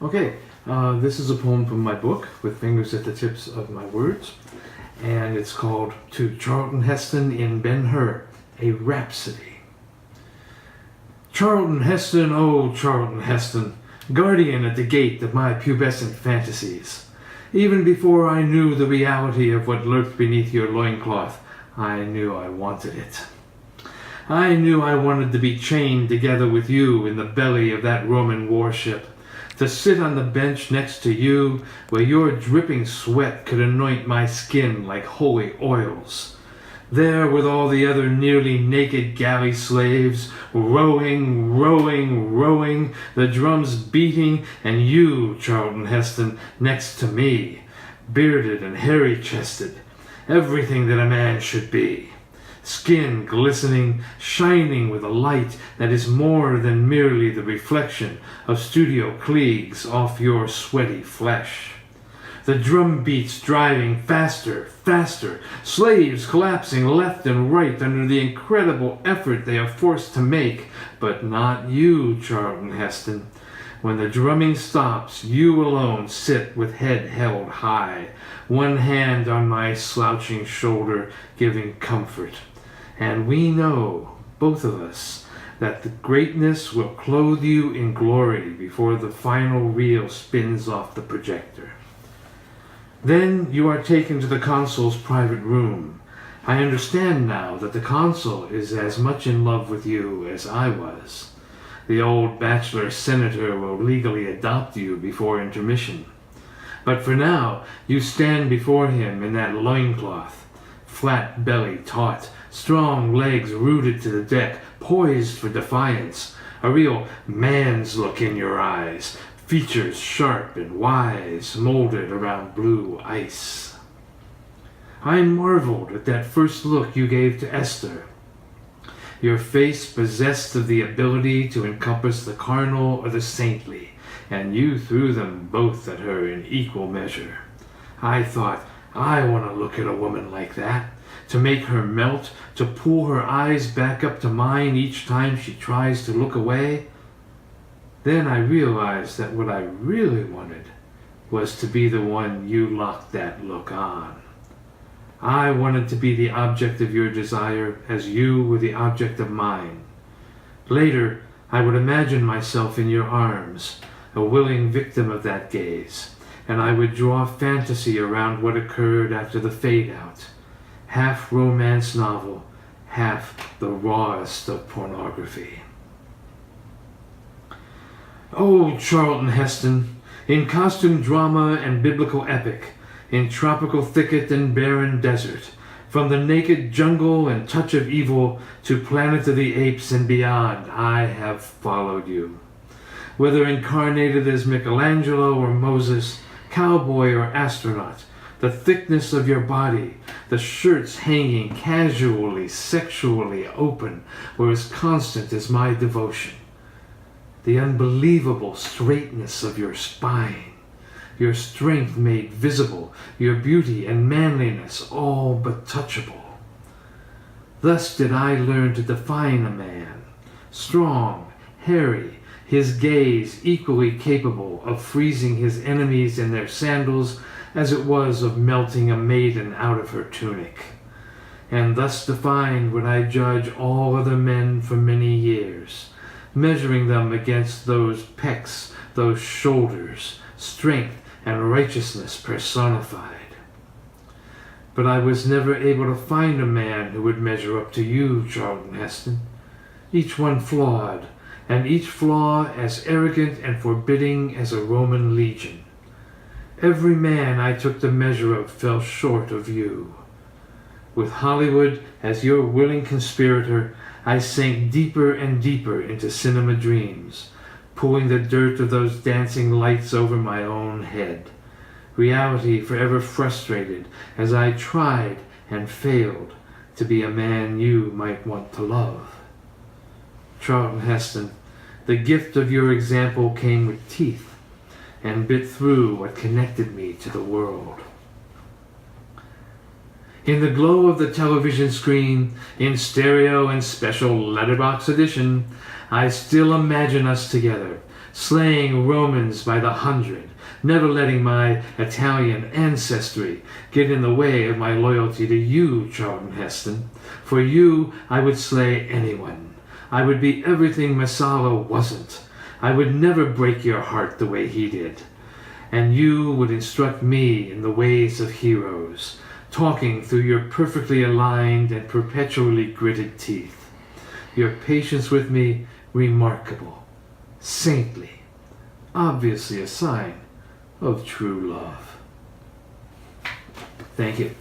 Okay, this is a poem from my book, With Fingers at the Tips of My Words, and it's called To Charlton Heston in Ben-Hur, a Rhapsody. Charlton Heston, oh Charlton Heston, guardian at the gate of my pubescent fantasies. Even before I knew the reality of what lurked beneath your loincloth, I knew I wanted it. I knew I wanted to be chained together with you in the belly of that Roman warship, to sit on the bench next to you where your dripping sweat could anoint my skin like holy oils. There with all the other nearly naked galley slaves, rowing, rowing, rowing, the drums beating, and you, Charlton Heston, next to me, bearded and hairy-chested, everything that a man should be. Skin glistening, shining with a light that is more than merely the reflection of studio Klieg's off your sweaty flesh. The drum beats driving faster, faster, slaves collapsing left and right under the incredible effort they are forced to make, but not you, Charlton Heston. When the drumming stops, you alone sit with head held high, one hand on my slouching shoulder, giving comfort. And we know, both of us, that the greatness will clothe you in glory before the final reel spins off the projector. Then you are taken to the consul's private room. I understand now that the consul is as much in love with you as I was. The old bachelor senator will legally adopt you before intermission. But for now, you stand before him in that loincloth, flat belly taut, strong legs rooted to the deck, poised for defiance, a real man's look in your eyes, features sharp and wise, molded around blue ice. I marveled at that first look you gave to Esther. Your face possessed of the ability to encompass the carnal or the saintly, and you threw them both at her in equal measure. I thought, I want to look at a woman like that, to make her melt, to pull her eyes back up to mine each time she tries to look away. Then I realized that what I really wanted was to be the one you locked that look on. I wanted to be the object of your desire as you were the object of mine. Later, I would imagine myself in your arms, a willing victim of that gaze, and I would draw fantasy around what occurred after the fade-out. Half romance novel, half the rawest of pornography. Oh, Charlton Heston, in costume drama and biblical epic, in tropical thicket and barren desert, from the naked jungle and touch of evil to Planet of the Apes and beyond, I have followed you. Whether incarnated as Michelangelo or Moses, cowboy or astronaut, the thickness of your body, the shirts hanging casually, sexually open, were as constant as my devotion. The unbelievable straightness of your spine, your strength made visible, your beauty and manliness all but touchable. Thus did I learn to define a man, strong, hairy, his gaze equally capable of freezing his enemies in their sandals as it was of melting a maiden out of her tunic. And thus defined would I judge all other men for many years, measuring them against those pecs, those shoulders, strength and righteousness personified. But I was never able to find a man who would measure up to you, Charlton Heston, each one flawed, and each flaw as arrogant and forbidding as a Roman legion. Every man I took the measure of fell short of you. With Hollywood as your willing conspirator, I sank deeper and deeper into cinema dreams, pulling the dirt of those dancing lights over my own head. Reality forever frustrated as I tried and failed to be a man you might want to love. Charlton Heston, the gift of your example came with teeth and bit through what connected me to the world. In the glow of the television screen, in stereo and special letterbox edition, I still imagine us together, slaying Romans by the hundred, never letting my Italian ancestry get in the way of my loyalty to you, Charlton Heston. For you, I would slay anyone. I would be everything Masala wasn't. I would never break your heart the way he did. And you would instruct me in the ways of heroes, talking through your perfectly aligned and perpetually gritted teeth. Your patience with me, remarkable, saintly, obviously a sign of true love. Thank you.